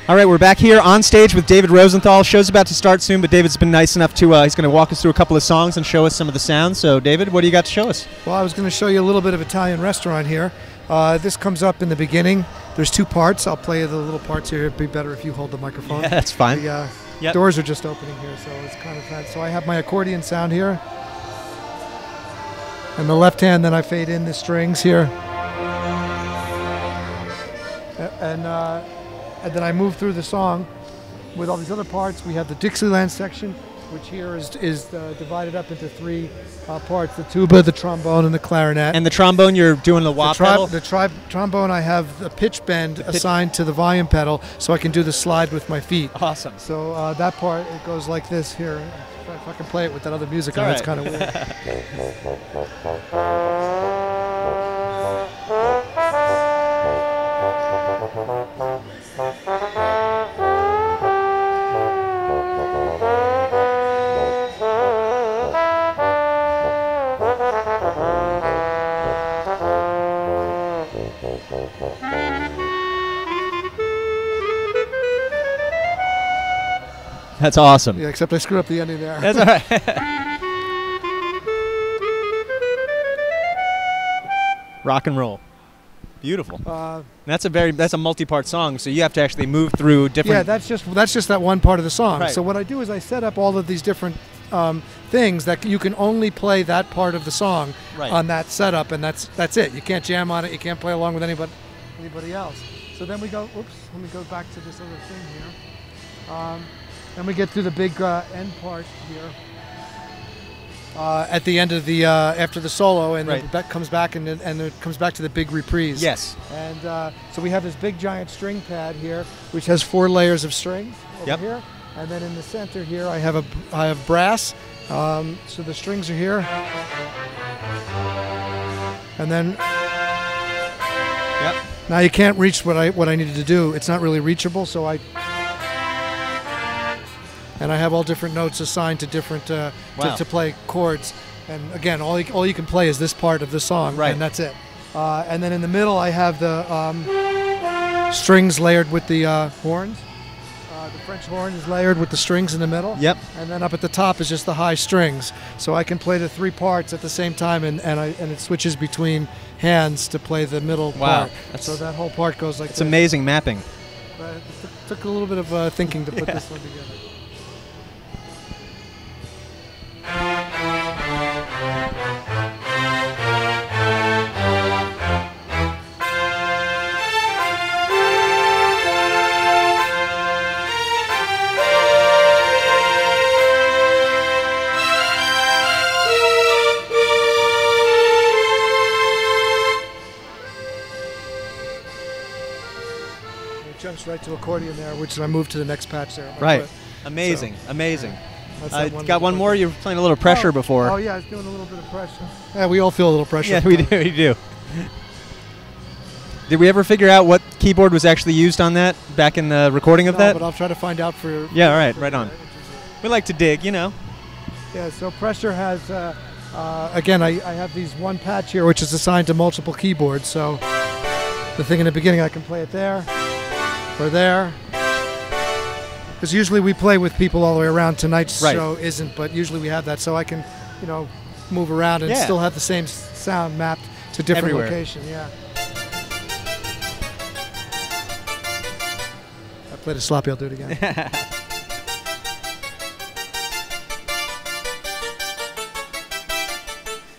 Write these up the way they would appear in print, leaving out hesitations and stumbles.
All right, we're back here on stage with David Rosenthal. Show's about to start soon, but David's been nice enough to, he's going to walk us through a couple of songs and show us some of the sounds. So, David, what do you got to show us? Well, I was going to show you a little bit of Italian restaurant here. This comes up in the beginning. There's two parts. I'll play you the little parts here. It'd be better if you hold the microphone. Yeah, that's fine. The doors are just opening here, so it's kind of fun. So I have my accordion sound here. And the left hand, then I fade in the strings here. And then I move through the song with all these other parts. We have the Dixieland section, which here is divided up into three parts: the tuba, the trombone, and the clarinet. And the trombone, you're doing the wah pedal? The trombone, I have a pitch bend assigned to the volume pedal, so I can do the slide with my feet. Awesome. So that part, it goes like this here. If I can play it with that other music on, it's kind of weird. That's awesome. Yeah, except I screwed up the ending there. That's all right. Rock and roll. Beautiful. That's a multi-part song, so you have to actually move through different. Yeah, that's just that one part of the song. Right. So what I do is I set up all of these different things that you can only play that part of the song on that setup, and that's it. You can't jam on it. You can't play along with anybody else. So then we go. Oops. Let me go back to this other thing here. Then we get through the big end part here. At the end of the after the solo, and that comes back, and it comes back to the big reprise. Yes. And so we have this big giant string pad here, which has 4 layers of strings over here, and then in the center here I have brass. So the strings are here, and then now you can't reach what I needed to do. It's not really reachable, so and I have all different notes assigned to different to play chords. And again, all you can play is this part of the song, and that's it. And then in the middle, I have the strings layered with the horns. The French horn is layered with the strings in the middle. Yep. And then up at the top is just the high strings. So I can play the 3 parts at the same time, and it switches between hands to play the middle part. So that whole part goes like this. It's amazing mapping. It took a little bit of thinking to put this one together. Jumps right to accordion there, which I moved to the next patch there. Right. Amazing. Got one more? You were playing a little pressure before. Oh, yeah, I was doing a little bit of pressure. Yeah, we all feel a little pressure. Yeah, we do. Did we ever figure out what keyboard was actually used on that back in the recording of that? But I'll try to find out for... Yeah, all right, right on. We like to dig, you know. Yeah, so pressure has... again, I have these one patch here, which is assigned to multiple keyboards. So the thing in the beginning, I can play it there. Or there, because usually we play with people all the way around. Tonight's show isn't, but usually we have that, so I can, move around and still have the same sound mapped to different location. Yeah. I played it sloppy. I'll do it again.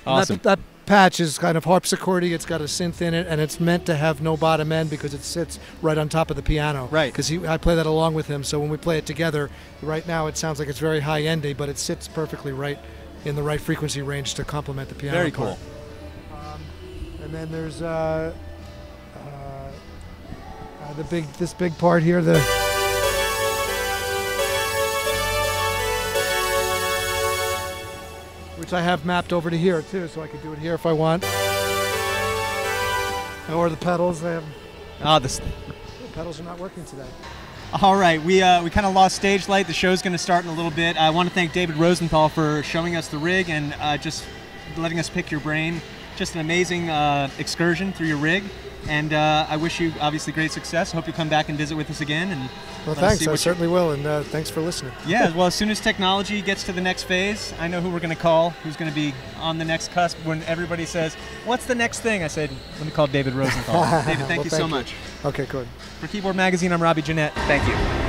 Awesome. That patch is kind of harpsichordy. It's got a synth in it, and it's meant to have no bottom end because it sits right on top of the piano. Right. Because I play that along with him, so when we play it together, right now it sounds like it's very high-endy, but it sits perfectly right in the right frequency range to complement the piano. Very cool. And then there's this big part here. Which I have mapped over to here too, so I can do it here if I want. Or the pedals. The pedals are not working today. All right, we kind of lost stage light. The show's going to start in a little bit. I want to thank David Rosenthal for showing us the rig and just letting us pick your brain. Just an amazing excursion through your rig. And I wish you obviously great success. Hope you come back and visit with us again. And well, thanks. I certainly will, and thanks for listening. Yeah, well, as soon as technology gets to the next phase, I know who we're going to call, who's going to be on the next cusp. When everybody says, what's the next thing? I said, let me call David Rosenthal. David, thank you so much. Okay, good. For Keyboard Magazine, I'm Robbie Jeanette. Thank you.